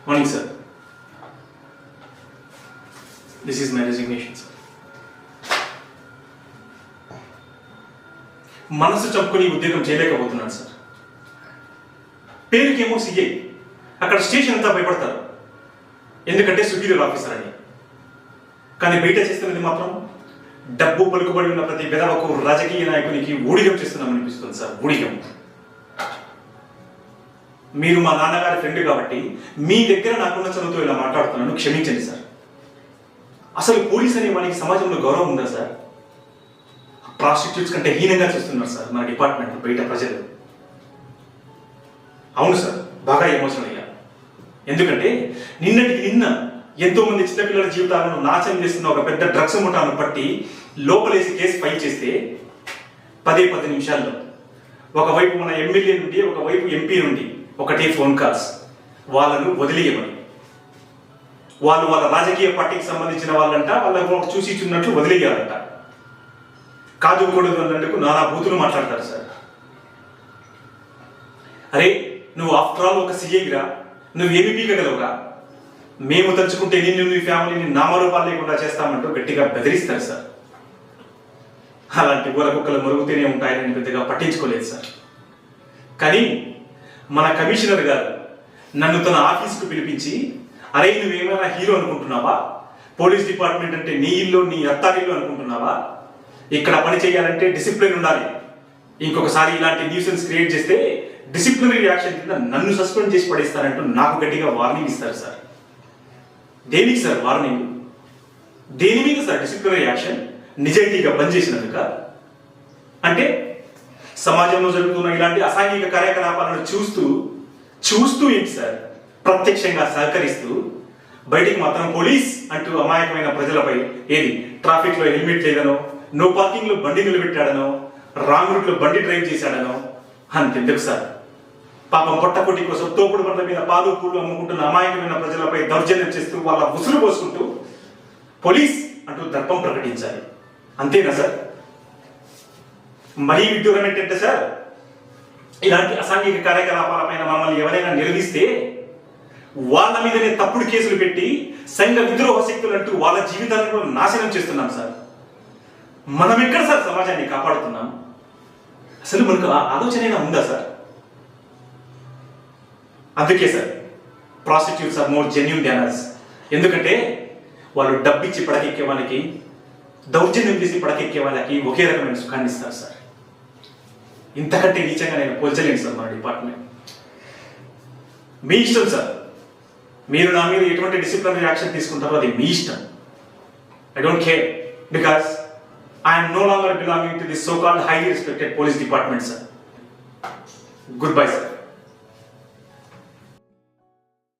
Morning, sir. This is my resignation, sir. మనసు చంపుకొని ఉద్యోగం చేయలేకపోతున్నాను సార్. పేరుకేమో సిఐ, అక్కడ స్టేషన్ అంతా భయపడతారు, ఎందుకంటే సుపీరియర్ ఆఫీసర్ అని. కానీ బయట చేస్తున్నది మాత్రం డబ్బు పలుకుబడి ఉన్న ప్రతి విధవకు, రాజకీయ నాయకునికి ఊడిగం చేస్తున్నామనిపిస్తుంది సార్. ఊడిగం. మీరు మా నాన్నగారి ఫ్రెండ్ కాబట్టి మీ దగ్గర నాకున్న చదువుతో ఇలా మాట్లాడుతున్నాను, క్షమించండి సార్. అసలు పోలీస్ అనే వానికి సమాజంలో గౌరవం ఉందా సార్? ప్రాస్టిట్యూట్స్ కంటే హీనంగా చూస్తున్నారు సార్ మన డిపార్ట్మెంట్ బయట ప్రజలు. అవును సార్, బాగా ఎమోషనల్ అయ్యా. ఎందుకంటే నిన్నటికి నిన్న ఎంతో మంది చిన్నపిల్లల జీవితాలను నాశనం చేస్తున్న ఒక పెద్ద డ్రగ్స్ ముఠాను పట్టి లోపలేసి కేసు ఫైల్ చేస్తే 10 నిమిషాల్లో ఒకవైపు మన ఎమ్మెల్యే నుండి, ఒకవైపు ఎంపీ నుండి ఒకటే ఫోన్ కాల్స్ వాళ్ళను వదిలేయమని. వాళ్ళు వాళ్ళ రాజకీయ పార్టీకి సంబంధించిన వాళ్ళంట, వాళ్ళకు చూసి చూన్నట్లు వదిలేయాలంట. కాదు కూడదు అన్నందుకు నానా బూతులు మాట్లాడతారు సార్. అరే, నువ్వు ఆఫ్టర్ ఆల్ ఒక సీఐరా, నువ్వేమి పీకగలవురా? మేము తలుచుకుంటే నిన్ను, నీ ఫ్యామిలీని నామరూపాలు లేకుండా చేస్తామంటూ గట్టిగా బెదిరిస్తారు సార్. అలాంటి ఊర కుక్కలు మరుగుతూనే ఉంటాయని పెద్దగా పట్టించుకోలేదు సార్. కానీ మన కమిషనర్ గారు నన్ను తన ఆఫీస్కు పిలిపించి, అరే నువ్వేమైనా హీరో అనుకుంటున్నావా? పోలీస్ డిపార్ట్మెంట్ అంటే నీ ఇల్లు, నీ అత్తారిల్లు అనుకుంటున్నావా? ఇక్కడ పని చేయాలంటే డిసిప్లిన్ ఉండాలి. ఇంకొకసారి ఇలాంటి న్యూసెన్స్ క్రియేట్ చేస్తే డిసిప్లినరీ యాక్షన్ కింద నన్ను సస్పెండ్ చేసి పడేస్తారంటూ నాకు గట్టిగా వార్నింగ్ ఇస్తారు సార్. దేనికి సార్ వార్నింగ్? దేని మీద సార్ డిసిప్లినరీ యాక్షన్? నిజాయితీగా పనిచేసినందుక? అంటే సమాజంలో జరుగుతున్న ఇలాంటి అసాంఘిక కార్యకలాపాలను చూస్తూ ఏంటి సార్, ప్రత్యక్షంగా సహకరిస్తూ బయటికి మాత్రం పోలీస్ అంటూ అమాయకమైన ప్రజలపై ఏది ట్రాఫిక్ లో హెల్మెట్ లేదనో, నో పార్కింగ్ లో బండి నిలబెట్టాడనో, రాంగ్ రూట్ లో బండి డ్రైవ్ చేశాడనో అంతెందుకు సార్, పాపం పొట్టకొట్టి కోసం తోపుడు బండ్ల మీద పాలు పూలు అమ్ముకుంటున్న అమాయకమైన ప్రజలపై దౌర్జన్యం చేస్తూ వాళ్ళ ఉసురు పోసుకుంటూ పోలీస్ అంటూ దర్పం ప్రకటించాలి. అంతేనా సార్? మరీ విడ్డూరం ఏంటంటే సార్, ఇలాంటి అసాంఘిక కార్యకలాపాలపైన మమ్మల్ని ఎవరైనా నిలదీస్తే వాళ్ళ మీదనే తప్పుడు కేసులు పెట్టి సంఘ విద్రోహ శక్తులు అంటూ వాళ్ళ జీవితాలను నాశనం చేస్తున్నాం సార్. మనం ఎక్కడ సార్ సమాజాన్ని కాపాడుతున్నాం? అసలు మనకు ఆ ఆలోచన ఉందా సార్? అందుకే sir prostitutes are more genuine than us. ఎందుకంటే వాళ్ళు డబ్బిచ్చి పడకెక్కే వాళ్ళకి, దౌర్జన్యం చేసి పడకెక్కే వాళ్ళకి ఒకే రకమైన సుఖాన్ని ఇస్తారు సార్. ఇంతకంటే నీచంగా నేను పోల్చలేను సార్ మన డిపార్ట్మెంట్. మీ ఇష్టం సార్, మీరు నా మీద ఎటువంటి డిసిప్లినరీ యాక్షన్ తీసుకుంటారో అది మీ ఇష్టం. I don't care, because I am no longer belonging to this so-called highly respected police department, sir. Goodbye, sir.